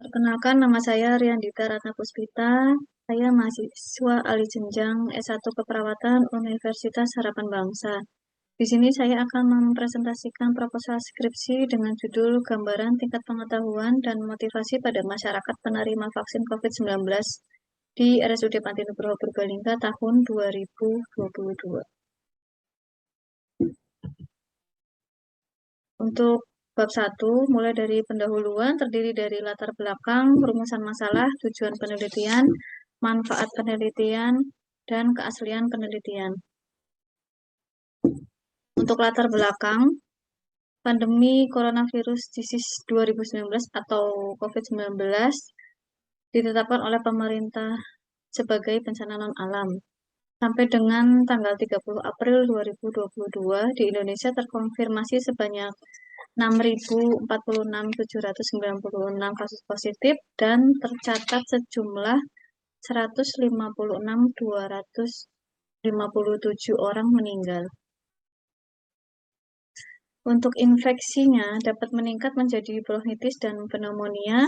Perkenalkan, nama saya Riandita Ratna Puspita. Saya mahasiswa alih jenjang S1 Keperawatan Universitas Harapan Bangsa. Di sini saya akan mempresentasikan proposal skripsi dengan judul Gambaran Tingkat Pengetahuan dan Motivasi pada Masyarakat Penerima Vaksin COVID-19 di RSUD Panti Nugroho Purbalingga tahun 2022. Untuk bab 1, mulai dari pendahuluan, terdiri dari latar belakang, rumusan masalah, tujuan penelitian, manfaat penelitian, dan keaslian penelitian. Untuk latar belakang, pandemi coronavirus disease 2019 atau COVID-19 ditetapkan oleh pemerintah sebagai bencana non-alam. Sampai dengan tanggal 30 April 2022, di Indonesia terkonfirmasi sebanyak 6.046.796 kasus positif dan tercatat sejumlah 156.257 orang meninggal. Untuk infeksinya dapat meningkat menjadi bronkitis dan pneumonia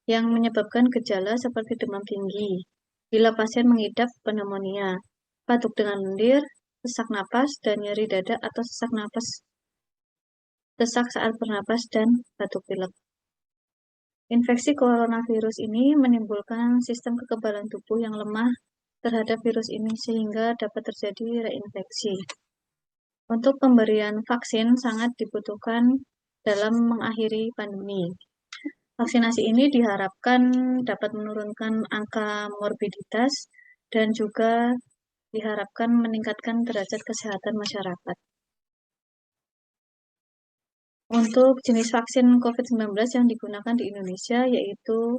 yang menyebabkan gejala seperti demam tinggi bila pasien mengidap pneumonia, batuk dengan lendir, sesak napas, dan nyeri dada atau sesak saat bernapas dan batuk pilek. Infeksi coronavirus ini menimbulkan sistem kekebalan tubuh yang lemah terhadap virus ini sehingga dapat terjadi reinfeksi. Untuk pemberian vaksin sangat dibutuhkan dalam mengakhiri pandemi. Vaksinasi ini diharapkan dapat menurunkan angka morbiditas dan juga diharapkan meningkatkan derajat kesehatan masyarakat. Untuk jenis vaksin COVID-19 yang digunakan di Indonesia yaitu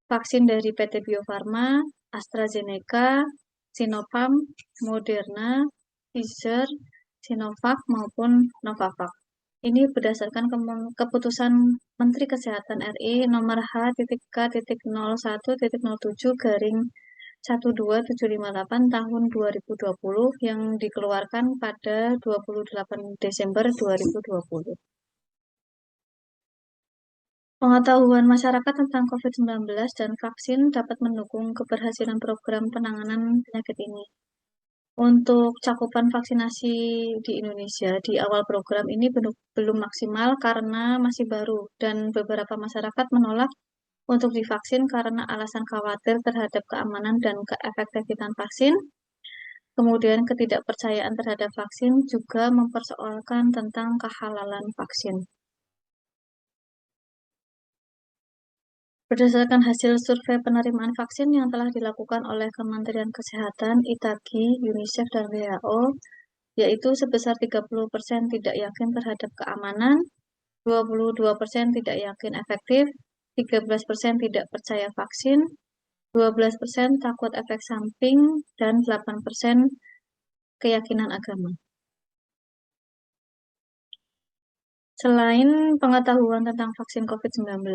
vaksin dari PT Bio Farma, AstraZeneca, Sinopharm, Moderna, Pfizer, Sinovac maupun Novavax. Ini berdasarkan keputusan Menteri Kesehatan RI nomor H.01.07/12758 tahun 2020 yang dikeluarkan pada 28 Desember 2020. Pengetahuan masyarakat tentang COVID-19 dan vaksin dapat mendukung keberhasilan program penanganan penyakit ini. Untuk cakupan vaksinasi di Indonesia di awal program ini belum maksimal karena masih baru dan beberapa masyarakat menolak untuk divaksin karena alasan khawatir terhadap keamanan dan keefektifan vaksin. Kemudian ketidakpercayaan terhadap vaksin juga mempersoalkan tentang kehalalan vaksin. Berdasarkan hasil survei penerimaan vaksin yang telah dilakukan oleh Kementerian Kesehatan, ITAGI, UNICEF, dan WHO, yaitu sebesar 30% tidak yakin terhadap keamanan, 22% tidak yakin efektif, 13% tidak percaya vaksin, 12% takut efek samping, dan 8% keyakinan agama. Selain pengetahuan tentang vaksin COVID-19,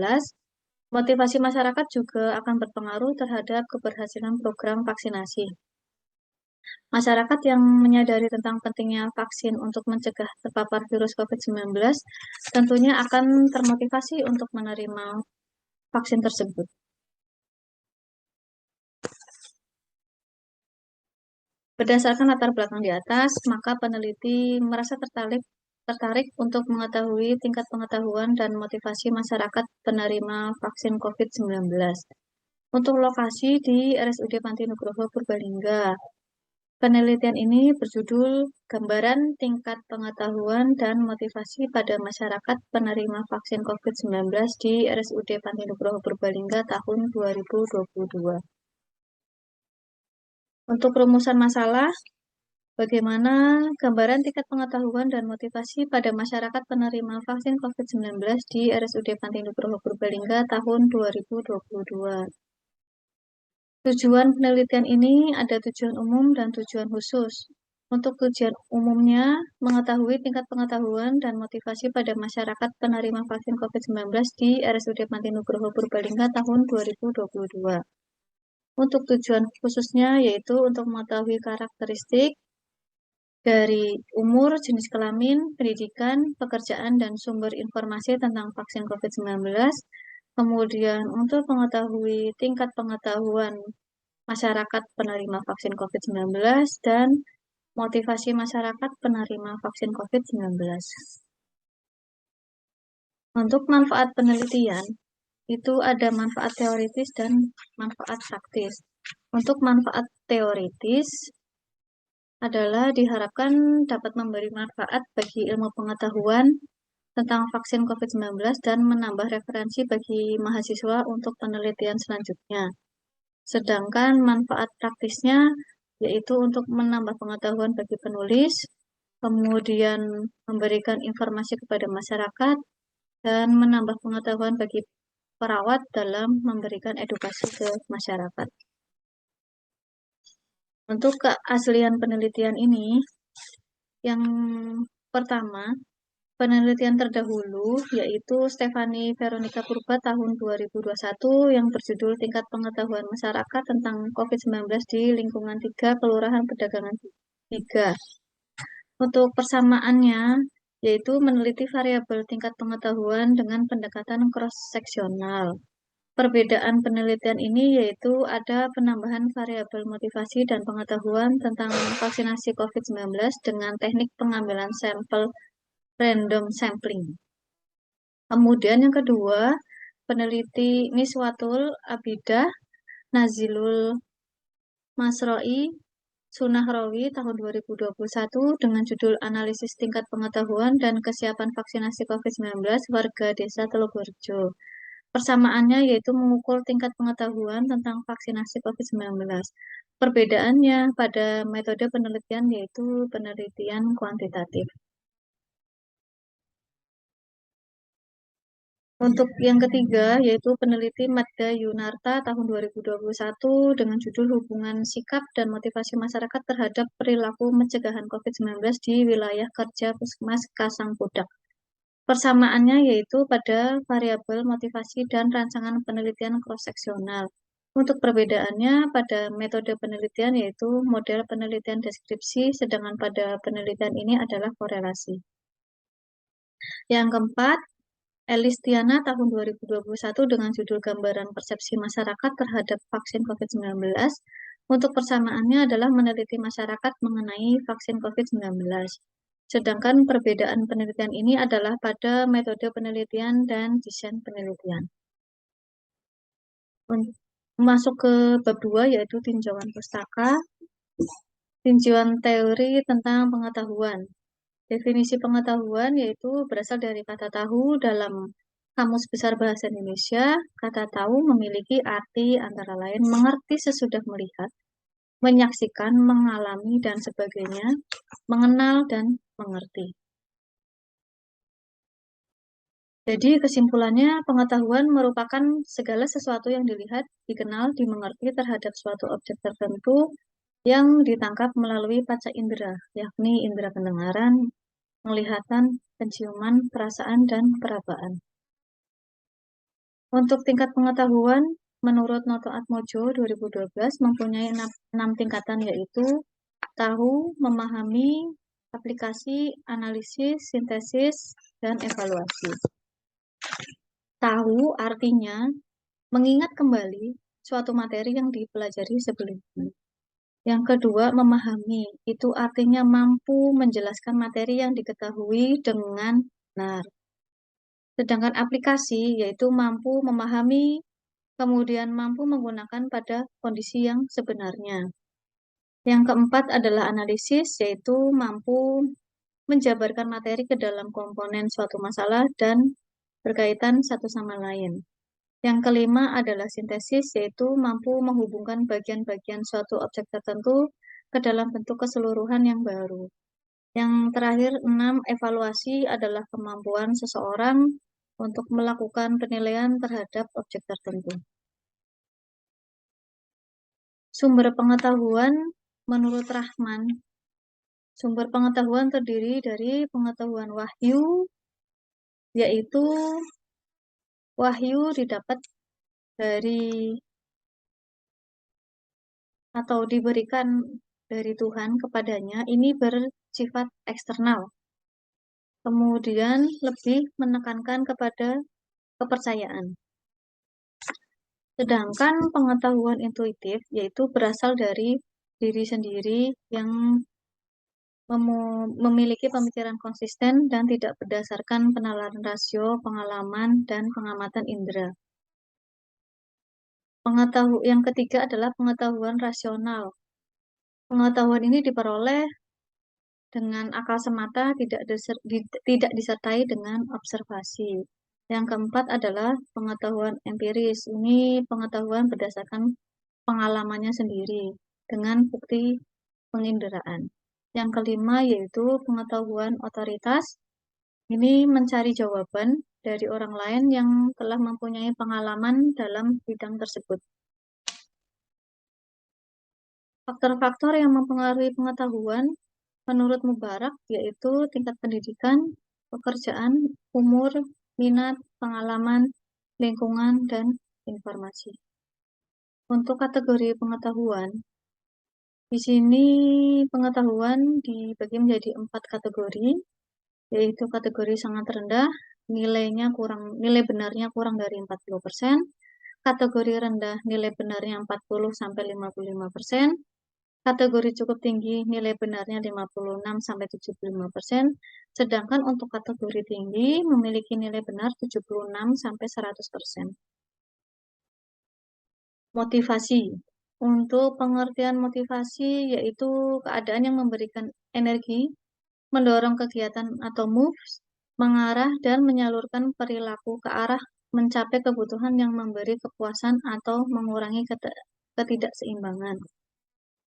motivasi masyarakat juga akan berpengaruh terhadap keberhasilan program vaksinasi. Masyarakat yang menyadari tentang pentingnya vaksin untuk mencegah terpapar virus COVID-19 tentunya akan termotivasi untuk menerima vaksin tersebut. Berdasarkan latar belakang di atas, maka peneliti merasa tertarik untuk mengetahui tingkat pengetahuan dan motivasi masyarakat penerima vaksin COVID-19. Untuk lokasi di RSUD Panti Nugroho Purbalingga. Penelitian ini berjudul Gambaran Tingkat Pengetahuan dan Motivasi pada Masyarakat Penerima Vaksin COVID-19 di RSUD Panti Nugroho Purbalingga tahun 2022. Untuk rumusan masalah, bagaimana gambaran tingkat pengetahuan dan motivasi pada masyarakat penerima vaksin COVID-19 di RSUD Panti Nugroho Purbalingga tahun 2022. Tujuan penelitian ini ada tujuan umum dan tujuan khusus. Untuk tujuan umumnya, mengetahui tingkat pengetahuan dan motivasi pada masyarakat penerima vaksin COVID-19 di RSUD Panti Nugroho Purbalingga tahun 2022. Untuk tujuan khususnya yaitu untuk mengetahui karakteristik dari umur, jenis kelamin, pendidikan, pekerjaan, dan sumber informasi tentang vaksin COVID-19, Kemudian untuk mengetahui tingkat pengetahuan masyarakat penerima vaksin COVID-19 dan motivasi masyarakat penerima vaksin COVID-19. Untuk manfaat penelitian, itu ada manfaat teoritis dan manfaat praktis. Untuk manfaat teoritis adalah diharapkan dapat memberi manfaat bagi ilmu pengetahuan tentang vaksin COVID-19 dan menambah referensi bagi mahasiswa untuk penelitian selanjutnya. Sedangkan manfaat praktisnya yaitu untuk menambah pengetahuan bagi penulis, kemudian memberikan informasi kepada masyarakat, dan menambah pengetahuan bagi perawat dalam memberikan edukasi ke masyarakat. Untuk keaslian penelitian ini, yang pertama, penelitian terdahulu yaitu Stefani Veronica Purba tahun 2021 yang berjudul Tingkat Pengetahuan Masyarakat tentang COVID-19 di Lingkungan 3 Kelurahan Pedagangan 3. Untuk persamaannya, yaitu meneliti variabel tingkat pengetahuan dengan pendekatan cross-seksional. Perbedaan penelitian ini yaitu ada penambahan variabel motivasi dan pengetahuan tentang vaksinasi COVID-19 dengan teknik pengambilan sampel random sampling. Kemudian yang kedua, peneliti Miswatul Abidah, Nazilul Masroi, Sunahrawi tahun 2021 dengan judul Analisis Tingkat Pengetahuan dan Kesiapan Vaksinasi COVID-19 Warga Desa Telogorejo. Persamaannya yaitu mengukur tingkat pengetahuan tentang vaksinasi COVID-19. Perbedaannya pada metode penelitian yaitu penelitian kuantitatif. Untuk yang ketiga, yaitu peneliti Madda Yunarta tahun 2021 dengan judul Hubungan Sikap dan Motivasi Masyarakat terhadap Perilaku Pencegahan COVID-19 di Wilayah Kerja Puskesmas Kasangkudak. Persamaannya yaitu pada variabel motivasi dan rancangan penelitian cross-seksional. Untuk perbedaannya pada metode penelitian yaitu model penelitian deskripsi, sedangkan pada penelitian ini adalah korelasi. Yang keempat, Elistiana tahun 2021 dengan judul Gambaran Persepsi Masyarakat terhadap Vaksin COVID-19. Untuk persamaannya adalah meneliti masyarakat mengenai vaksin COVID-19. Sedangkan perbedaan penelitian ini adalah pada metode penelitian dan desain penelitian. Masuk ke bab 2 yaitu tinjauan pustaka, tinjauan teori tentang pengetahuan. Definisi pengetahuan yaitu berasal dari kata tahu dalam Kamus Besar Bahasa Indonesia. Kata tahu memiliki arti antara lain mengerti sesudah melihat, menyaksikan, mengalami, dan sebagainya, mengenal, dan mengerti. Jadi kesimpulannya, pengetahuan merupakan segala sesuatu yang dilihat, dikenal, dimengerti terhadap suatu objek tertentu yang ditangkap melalui panca indera, yakni indera pendengaran, penglihatan, penciuman, perasaan, dan perabaan. Untuk tingkat pengetahuan, menurut Noto Atmojo 2012 mempunyai 6 tingkatan yaitu tahu, memahami, aplikasi, analisis, sintesis, dan evaluasi. Tahu artinya mengingat kembali suatu materi yang dipelajari sebelumnya. Yang kedua, memahami. Itu artinya mampu menjelaskan materi yang diketahui dengan benar. Sedangkan aplikasi yaitu mampu memahami, kemudian mampu menggunakan pada kondisi yang sebenarnya. Yang keempat adalah analisis, yaitu mampu menjabarkan materi ke dalam komponen suatu masalah dan berkaitan satu sama lain. Yang kelima adalah sintesis, yaitu mampu menghubungkan bagian-bagian suatu objek tertentu ke dalam bentuk keseluruhan yang baru. Yang terakhir, 6, evaluasi adalah kemampuan seseorang untuk melakukan penilaian terhadap objek tertentu. Sumber pengetahuan menurut Rahman. Sumber pengetahuan terdiri dari pengetahuan wahyu, yaitu wahyu didapat dari atau diberikan dari Tuhan kepadanya, ini bersifat eksternal. Kemudian lebih menekankan kepada kepercayaan. Sedangkan pengetahuan intuitif yaitu berasal dari diri sendiri yang memiliki pemikiran konsisten dan tidak berdasarkan penalaran rasio, pengalaman, dan pengamatan indera. Yang ketiga adalah pengetahuan rasional. Pengetahuan ini diperoleh dengan akal semata, tidak disertai dengan observasi. Yang keempat adalah pengetahuan empiris. Ini pengetahuan berdasarkan pengalamannya sendiri dengan bukti penginderaan. Yang kelima yaitu pengetahuan otoritas. Ini mencari jawaban dari orang lain yang telah mempunyai pengalaman dalam bidang tersebut. Faktor-faktor yang mempengaruhi pengetahuan menurut Mubarak yaitu tingkat pendidikan, pekerjaan, umur, minat, pengalaman, lingkungan, dan informasi. Untuk kategori pengetahuan, di sini pengetahuan dibagi menjadi 4 kategori, yaitu kategori sangat rendah, nilai benarnya kurang dari 40%, kategori rendah nilai benarnya 40-55%, kategori cukup tinggi nilai benarnya 56-75%, sedangkan untuk kategori tinggi memiliki nilai benar 76-100%. Motivasi. Untuk pengertian motivasi yaitu keadaan yang memberikan energi, mendorong kegiatan atau moves, mengarah dan menyalurkan perilaku ke arah mencapai kebutuhan yang memberi kepuasan atau mengurangi ketidakseimbangan.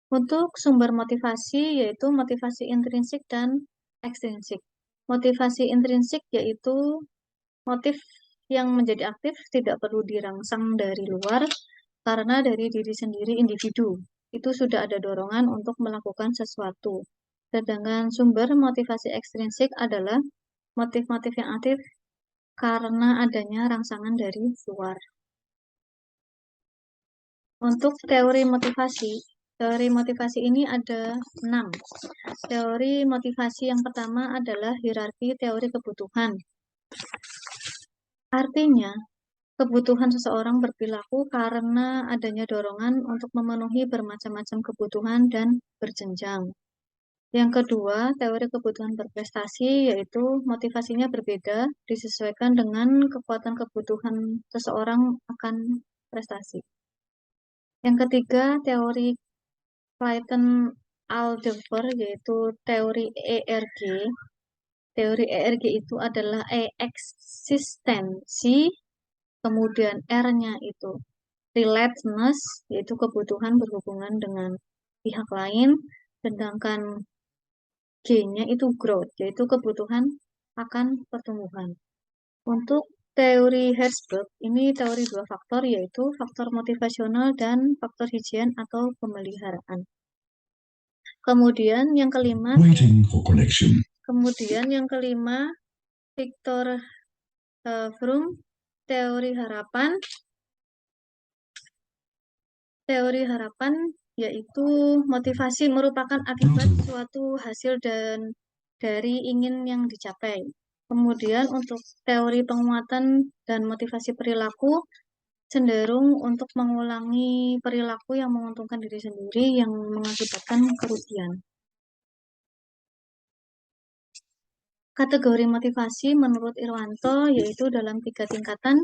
Untuk sumber motivasi yaitu motivasi intrinsik dan ekstrinsik. Motivasi intrinsik yaitu motif yang menjadi aktif tidak perlu dirangsang dari luar karena dari diri sendiri individu. Itu sudah ada dorongan untuk melakukan sesuatu. Sedangkan sumber motivasi ekstrinsik adalah motif-motif yang aktif karena adanya rangsangan dari luar. Untuk teori motivasi ini ada 6. Teori motivasi yang pertama adalah hierarki teori kebutuhan. Artinya, kebutuhan seseorang berperilaku karena adanya dorongan untuk memenuhi bermacam-macam kebutuhan dan berjenjang. Yang kedua, teori kebutuhan berprestasi, yaitu motivasinya berbeda, disesuaikan dengan kekuatan kebutuhan seseorang akan prestasi. Yang ketiga, teori Clayton-Alderfer, yaitu teori ERG. Teori ERG itu adalah eksistensi, kemudian R-nya itu relatedness, yaitu kebutuhan berhubungan dengan pihak lain, sedangkan G-nya itu growth, yaitu kebutuhan akan pertumbuhan. Untuk teori Herzberg, ini teori 2 faktor, yaitu faktor motivasional dan faktor higiein atau pemeliharaan. Kemudian yang kelima, Victor Fromm, teori harapan. Teori harapan yaitu motivasi merupakan akibat suatu hasil dan dari ingin yang dicapai. Kemudian untuk teori penguatan dan motivasi perilaku cenderung untuk mengulangi perilaku yang menguntungkan diri sendiri yang mengakibatkan kerugian. Kategori motivasi menurut Irwanto yaitu dalam 3 tingkatan,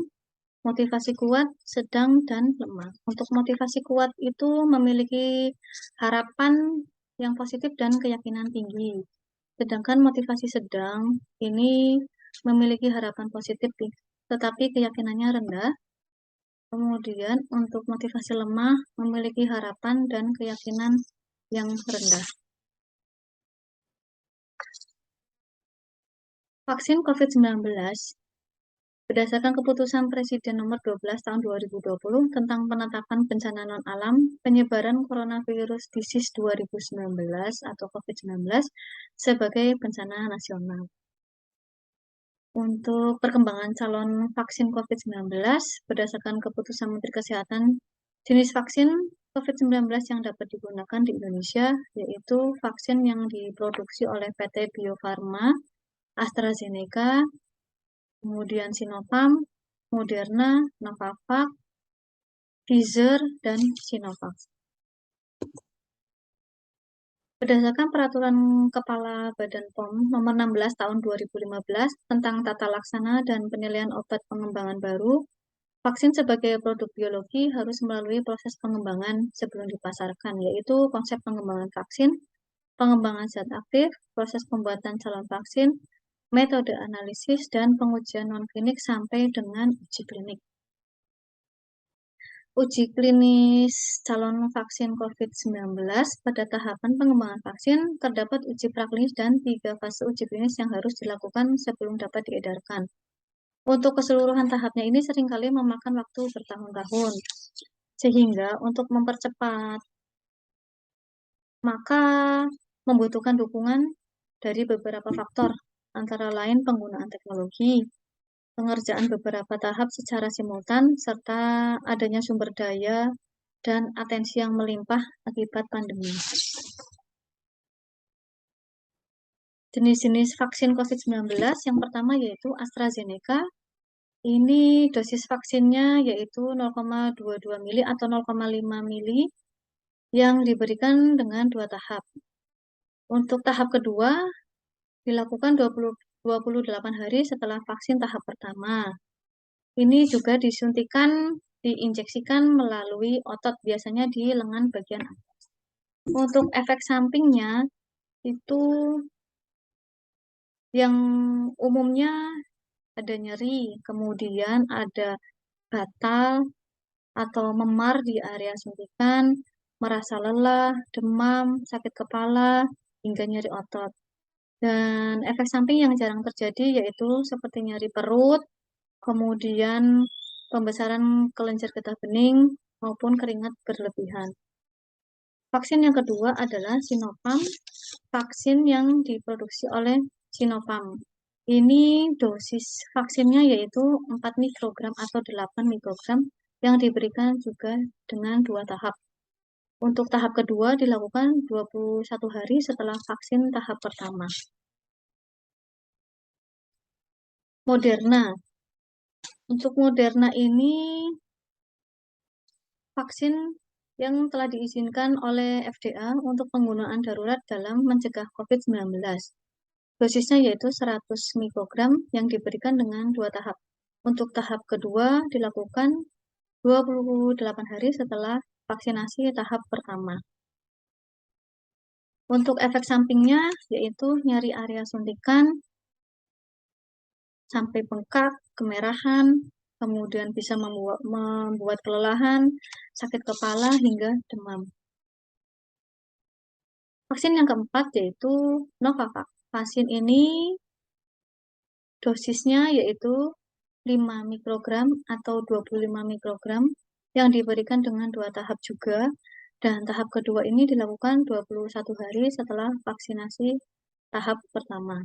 motivasi kuat, sedang, dan lemah. Untuk motivasi kuat itu memiliki harapan yang positif dan keyakinan tinggi. Sedangkan motivasi sedang ini memiliki harapan positif, tetapi keyakinannya rendah. Kemudian untuk motivasi lemah memiliki harapan dan keyakinan yang rendah. Vaksin COVID-19 berdasarkan keputusan Presiden nomor 12 tahun 2020 tentang penetapan bencana non-alam penyebaran coronavirus disease 2019 atau COVID-19 sebagai bencana nasional. Untuk perkembangan calon vaksin COVID-19 berdasarkan keputusan Menteri Kesehatan, jenis vaksin COVID-19 yang dapat digunakan di Indonesia yaitu vaksin yang diproduksi oleh PT Bio Farma, AstraZeneca, kemudian Sinovac, Moderna, Novavax, Pfizer, dan Sinovac. Berdasarkan Peraturan Kepala Badan POM Nomor 16 Tahun 2015 tentang tata laksana dan penilaian obat pengembangan baru, vaksin sebagai produk biologi harus melalui proses pengembangan sebelum dipasarkan, yaitu konsep pengembangan vaksin, pengembangan zat aktif, proses pembuatan calon vaksin, metode analisis, dan pengujian non-klinik sampai dengan uji klinik. Uji klinis calon vaksin COVID-19 pada tahapan pengembangan vaksin terdapat uji praklinis dan 3 fase uji klinis yang harus dilakukan sebelum dapat diedarkan. Untuk keseluruhan tahapnya ini seringkali memakan waktu bertahun-tahun. Sehingga untuk mempercepat, maka membutuhkan dukungan dari beberapa faktor, antara lain penggunaan teknologi, pengerjaan beberapa tahap secara simultan, serta adanya sumber daya dan atensi yang melimpah akibat pandemi. Jenis-jenis vaksin COVID-19 yang pertama yaitu AstraZeneca. Ini dosis vaksinnya yaitu 0,22 mili atau 0,5 mili yang diberikan dengan 2 tahap. Untuk tahap kedua dilakukan 28 hari setelah vaksin tahap pertama. Ini juga diinjeksikan melalui otot, biasanya di lengan bagian atas. Untuk efek sampingnya itu yang umumnya ada nyeri, kemudian ada gatal atau memar di area suntikan, merasa lelah, demam, sakit kepala, hingga nyeri otot. Dan efek samping yang jarang terjadi yaitu seperti nyeri perut, kemudian pembesaran kelenjar getah bening, maupun keringat berlebihan. Vaksin yang kedua adalah Sinopharm, vaksin yang diproduksi oleh Sinopharm. Ini dosis vaksinnya yaitu 4 mikrogram atau 8 mikrogram yang diberikan juga dengan 2 tahap. Untuk tahap kedua dilakukan 21 hari setelah vaksin tahap pertama. Moderna. Untuk Moderna ini vaksin yang telah diizinkan oleh FDA untuk penggunaan darurat dalam mencegah COVID-19. Dosisnya yaitu 100 mikrogram yang diberikan dengan 2 tahap. Untuk tahap kedua dilakukan 28 hari setelah vaksinasi tahap pertama. Untuk efek sampingnya yaitu nyeri area suntikan sampai bengkak, kemerahan, kemudian bisa membuat kelelahan, sakit kepala, hingga demam. Vaksin yang keempat yaitu Novavax. Vaksin ini dosisnya yaitu 5 mikrogram atau 25 mikrogram yang diberikan dengan 2 tahap juga. Dan tahap kedua ini dilakukan 21 hari setelah vaksinasi tahap pertama.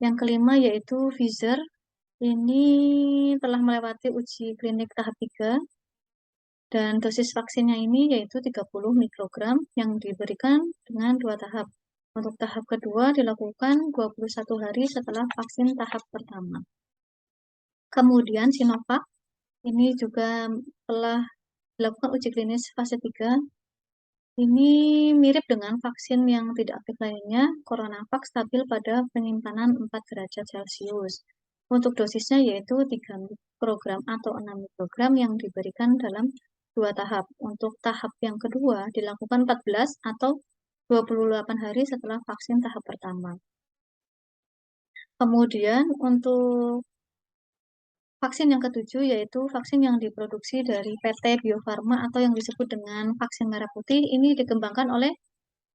Yang kelima yaitu Pfizer. Ini telah melewati uji klinik tahap 3. Dan dosis vaksinnya ini yaitu 30 mikrogram yang diberikan dengan 2 tahap. Untuk tahap kedua dilakukan 21 hari setelah vaksin tahap pertama. Kemudian Sinovac ini juga telah dilakukan uji klinis fase 3. Ini mirip dengan vaksin yang tidak aktif lainnya, CoronaVac stabil pada penyimpanan 4 derajat Celcius. Untuk dosisnya yaitu 3 mikrogram atau 6 mikrogram yang diberikan dalam 2 tahap. Untuk tahap yang kedua dilakukan 14 atau 28 hari setelah vaksin tahap pertama. Kemudian untuk vaksin yang ketujuh yaitu vaksin yang diproduksi dari PT Bio Farma atau yang disebut dengan vaksin merah putih. Ini dikembangkan oleh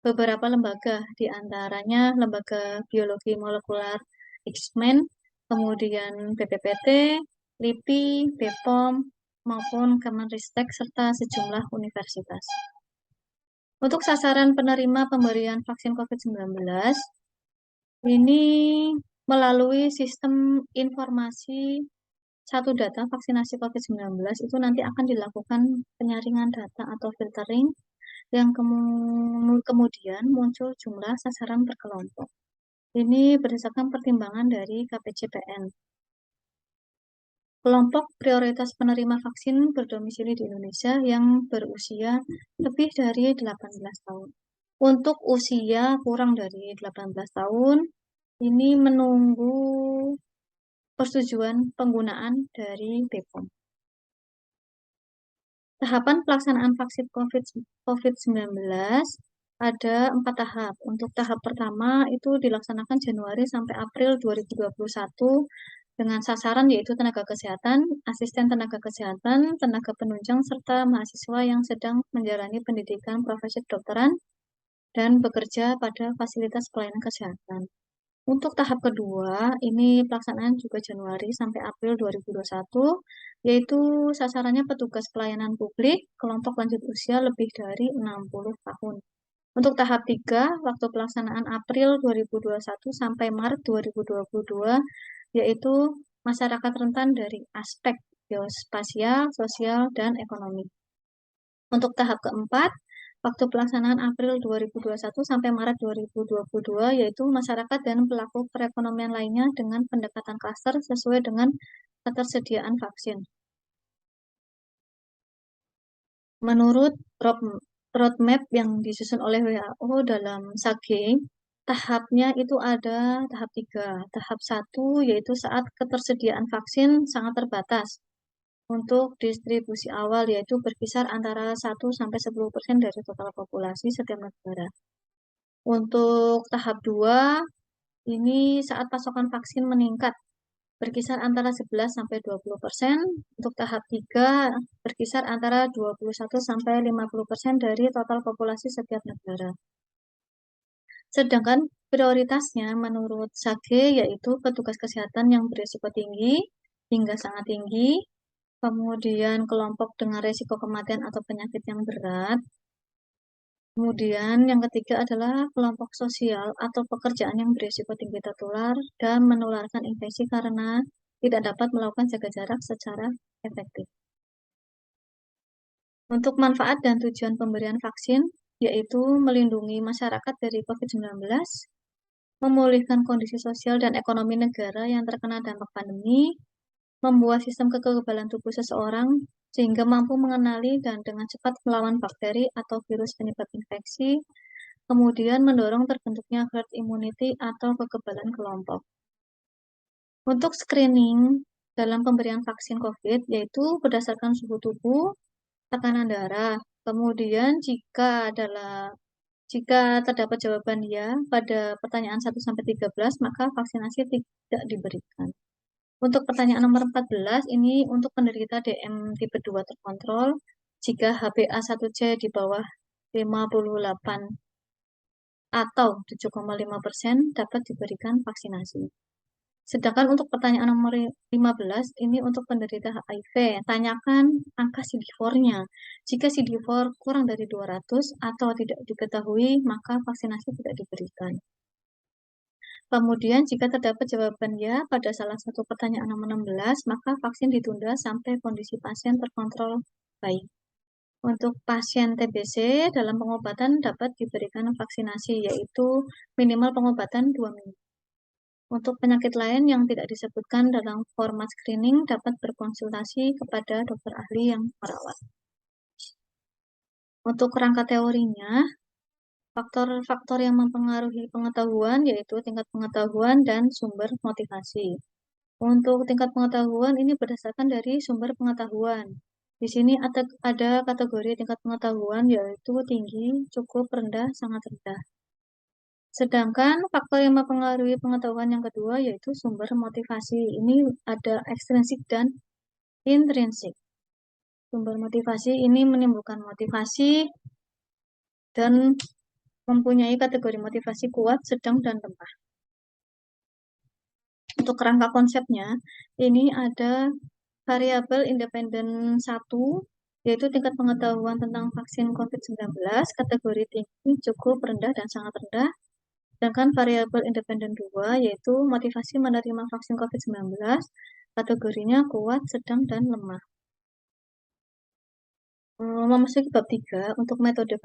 beberapa lembaga, di antaranya Lembaga Biologi Molekular Eijkman, kemudian BPPT, LIPI, BPOM, maupun Kemenristek, serta sejumlah universitas. Untuk sasaran penerima pemberian vaksin COVID-19, ini melalui sistem informasi satu data vaksinasi COVID-19 itu nanti akan dilakukan penyaringan data atau filtering yang kemudian muncul jumlah sasaran per kelompok. Ini berdasarkan pertimbangan dari KPCPN. Kelompok prioritas penerima vaksin berdomisili di Indonesia yang berusia lebih dari 18 tahun. Untuk usia kurang dari 18 tahun, ini menunggu persetujuan penggunaan dari BPOM. Tahapan pelaksanaan vaksin COVID-19 ada 4 tahap. Untuk tahap pertama itu dilaksanakan Januari sampai April 2021 dengan sasaran yaitu tenaga kesehatan, asisten tenaga kesehatan, tenaga penunjang, serta mahasiswa yang sedang menjalani pendidikan profesi kedokteran dan bekerja pada fasilitas pelayanan kesehatan. Untuk tahap kedua, ini pelaksanaan juga Januari sampai April 2021, yaitu sasarannya petugas pelayanan publik, kelompok lanjut usia lebih dari 60 tahun. Untuk tahap 3, waktu pelaksanaan April 2021 sampai Maret 2022, yaitu masyarakat rentan dari aspek geospasial, sosial, dan ekonomi. Untuk tahap keempat, waktu pelaksanaan April 2021 sampai Maret 2022, yaitu masyarakat dan pelaku perekonomian lainnya dengan pendekatan klaster sesuai dengan ketersediaan vaksin. Menurut roadmap yang disusun oleh WHO dalam SAGE, tahapnya itu ada tahap 3. Tahap 1 yaitu saat ketersediaan vaksin sangat terbatas. Untuk distribusi awal yaitu berkisar antara 1-10% dari total populasi setiap negara. Untuk tahap 2 ini saat pasokan vaksin meningkat berkisar antara 11-20%. Untuk tahap 3 berkisar antara 21-50% dari total populasi setiap negara. Sedangkan prioritasnya menurut SAGE yaitu petugas kesehatan yang berisiko tinggi hingga sangat tinggi, kemudian kelompok dengan risiko kematian atau penyakit yang berat. Kemudian yang ketiga adalah kelompok sosial atau pekerjaan yang berisiko tinggi tertular dan menularkan infeksi karena tidak dapat melakukan jaga jarak secara efektif. Untuk manfaat dan tujuan pemberian vaksin, yaitu melindungi masyarakat dari COVID-19, memulihkan kondisi sosial dan ekonomi negara yang terkena dampak pandemi, membuat sistem kekebalan tubuh seseorang sehingga mampu mengenali dan dengan cepat melawan bakteri atau virus penyebab infeksi, kemudian mendorong terbentuknya herd immunity atau kekebalan kelompok. Untuk screening dalam pemberian vaksin COVID, yaitu berdasarkan suhu tubuh, tekanan darah, kemudian jika terdapat jawaban ya pada pertanyaan 1-13, maka vaksinasi tidak diberikan. Untuk pertanyaan nomor 14, ini untuk penderita DM tipe 2 terkontrol, jika HbA1c di bawah 58 atau 7,5% dapat diberikan vaksinasi. Sedangkan untuk pertanyaan nomor 15, ini untuk penderita HIV, tanyakan angka CD4-nya. Jika CD4 kurang dari 200 atau tidak diketahui, maka vaksinasi tidak diberikan. Kemudian jika terdapat jawaban ya pada salah satu pertanyaan nomor 16, maka vaksin ditunda sampai kondisi pasien terkontrol baik. Untuk pasien TBC dalam pengobatan dapat diberikan vaksinasi, yaitu minimal pengobatan 2 minggu. Untuk penyakit lain yang tidak disebutkan dalam format screening dapat berkonsultasi kepada dokter ahli yang merawat. Untuk kerangka teorinya, faktor-faktor yang mempengaruhi pengetahuan yaitu tingkat pengetahuan dan sumber motivasi. Untuk tingkat pengetahuan ini berdasarkan dari sumber pengetahuan. Di sini ada kategori tingkat pengetahuan yaitu tinggi, cukup, rendah, sangat rendah. Sedangkan faktor yang mempengaruhi pengetahuan yang kedua yaitu sumber motivasi. Ini ada ekstrinsik dan intrinsik. Sumber motivasi ini menimbulkan motivasi dan mempunyai kategori motivasi kuat, sedang, dan lemah. Untuk kerangka konsepnya, ini ada variabel independen 1, yaitu tingkat pengetahuan tentang vaksin COVID-19, kategori tinggi, cukup, rendah, dan sangat rendah. Sedangkan variabel independen 2, yaitu motivasi menerima vaksin COVID-19, kategorinya kuat, sedang, dan lemah. Memasuki bab 3 untuk metode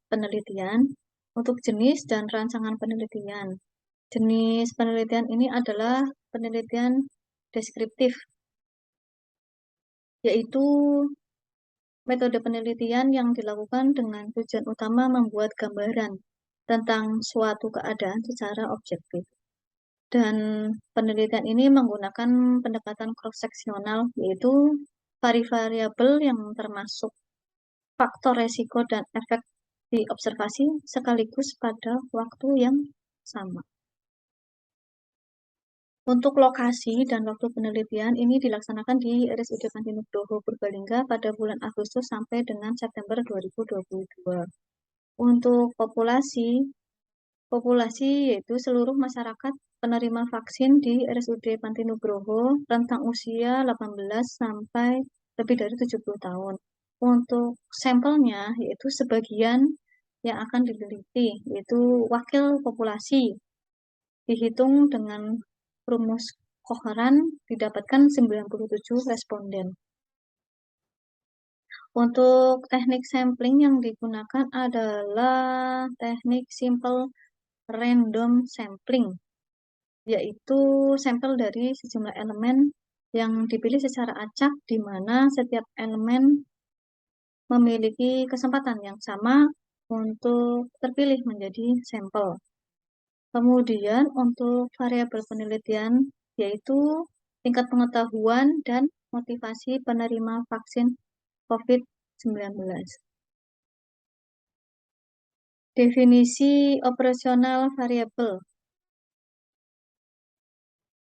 penelitian, untuk jenis dan rancangan penelitian. Jenis penelitian ini adalah penelitian deskriptif. yaitu metode penelitian yang dilakukan dengan tujuan utama membuat gambaran tentang suatu keadaan secara objektif. Dan penelitian ini menggunakan pendekatan cross-seksional, yaitu variabel yang termasuk faktor resiko dan efek diobservasi sekaligus pada waktu yang sama. Untuk lokasi dan waktu penelitian ini dilaksanakan di RSUD Panti Nugroho Purbalingga pada bulan Agustus sampai dengan September 2022. Untuk populasi yaitu seluruh masyarakat penerima vaksin di RSUD Panti Nugroho rentang usia 18 sampai lebih dari 70 tahun. Untuk sampelnya yaitu sebagian yang akan diteliti yaitu wakil populasi dihitung dengan rumus Cochrane didapatkan 97 responden. Untuk teknik sampling yang digunakan adalah teknik simple random sampling, yaitu sampel dari sejumlah elemen yang dipilih secara acak di mana setiap elemen memiliki kesempatan yang sama untuk terpilih menjadi sampel. Kemudian untuk variabel penelitian yaitu tingkat pengetahuan dan motivasi penerima vaksin COVID-19. Definisi operasional variabel.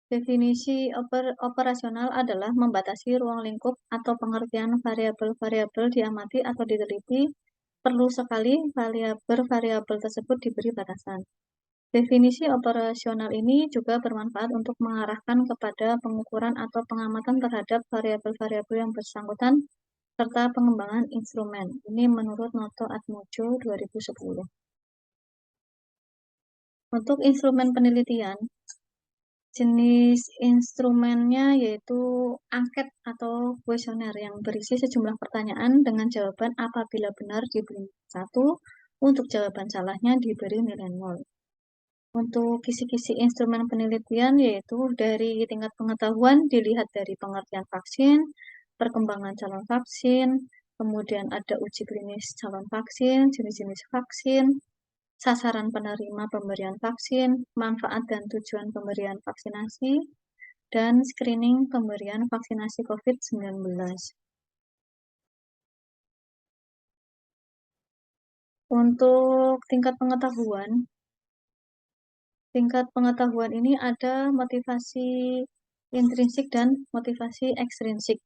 Definisi operasional adalah membatasi ruang lingkup atau pengertian variabel-variabel diamati atau diteliti. Perlu sekali variabel tersebut diberi batasan. Definisi operasional ini juga bermanfaat untuk mengarahkan kepada pengukuran atau pengamatan terhadap variabel-variabel yang bersangkutan serta pengembangan instrumen. Ini menurut Noto Atmojo 2010. Untuk instrumen penelitian, jenis instrumennya yaitu angket atau kuesioner yang berisi sejumlah pertanyaan dengan jawaban apabila benar diberi 1, untuk jawaban salahnya diberi nilai 0. Untuk kisi-kisi instrumen penelitian yaitu dari tingkat pengetahuan dilihat dari pengertian vaksin, perkembangan calon vaksin, kemudian ada uji klinis calon vaksin, jenis-jenis vaksin, sasaran penerima pemberian vaksin, manfaat dan tujuan pemberian vaksinasi, dan screening pemberian vaksinasi COVID-19. Untuk tingkat pengetahuan ini ada motivasi intrinsik dan motivasi ekstrinsik.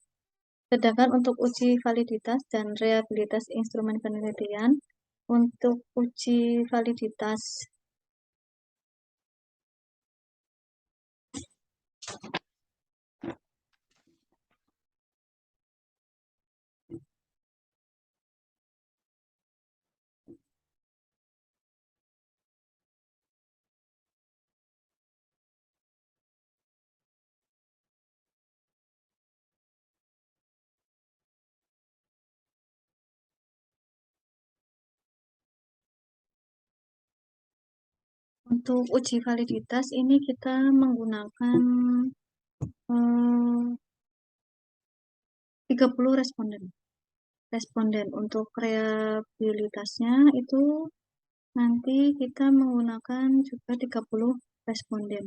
Sedangkan untuk uji validitas dan reliabilitas instrumen penelitian, untuk uji validitas untuk uji validitas ini kita menggunakan 30 responden. Untuk reliabilitasnya itu nanti kita menggunakan juga 30 responden.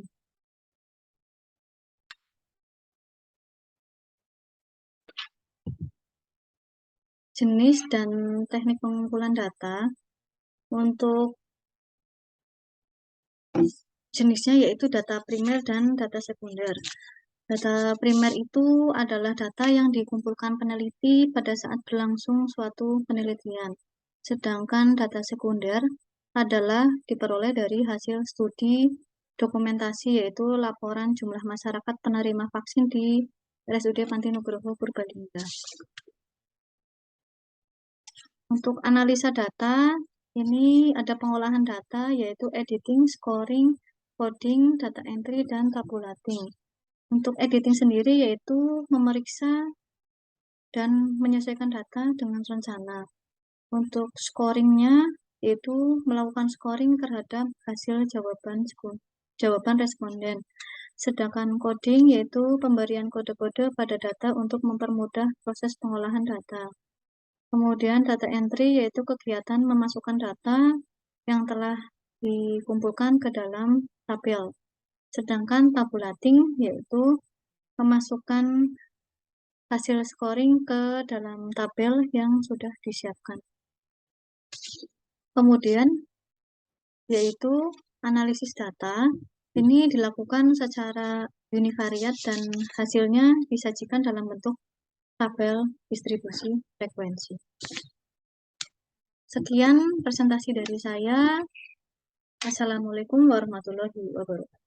Jenis dan teknik pengumpulan data. Untuk jenisnya yaitu data primer dan data sekunder. Data primer itu adalah data yang dikumpulkan peneliti pada saat berlangsung suatu penelitian. Sedangkan data sekunder adalah diperoleh dari hasil studi dokumentasi yaitu laporan jumlah masyarakat penerima vaksin di RSUD Panti Nugroho Purbalingga. Untuk analisa data, ini ada pengolahan data yaitu editing, scoring, coding, data entry, dan tabulating. Untuk editing sendiri yaitu memeriksa dan menyesuaikan data dengan rencana. Untuk scoringnya yaitu melakukan scoring terhadap hasil jawaban responden. Sedangkan coding yaitu pemberian kode-kode pada data untuk mempermudah proses pengolahan data. Kemudian data entry yaitu kegiatan memasukkan data yang telah dikumpulkan ke dalam tabel. Sedangkan tabulating yaitu memasukkan hasil scoring ke dalam tabel yang sudah disiapkan. Kemudian yaitu analisis data. Ini dilakukan secara univariat dan hasilnya disajikan dalam bentuk tabel distribusi frekuensi. Sekian presentasi dari saya. Assalamualaikum warahmatullahi wabarakatuh.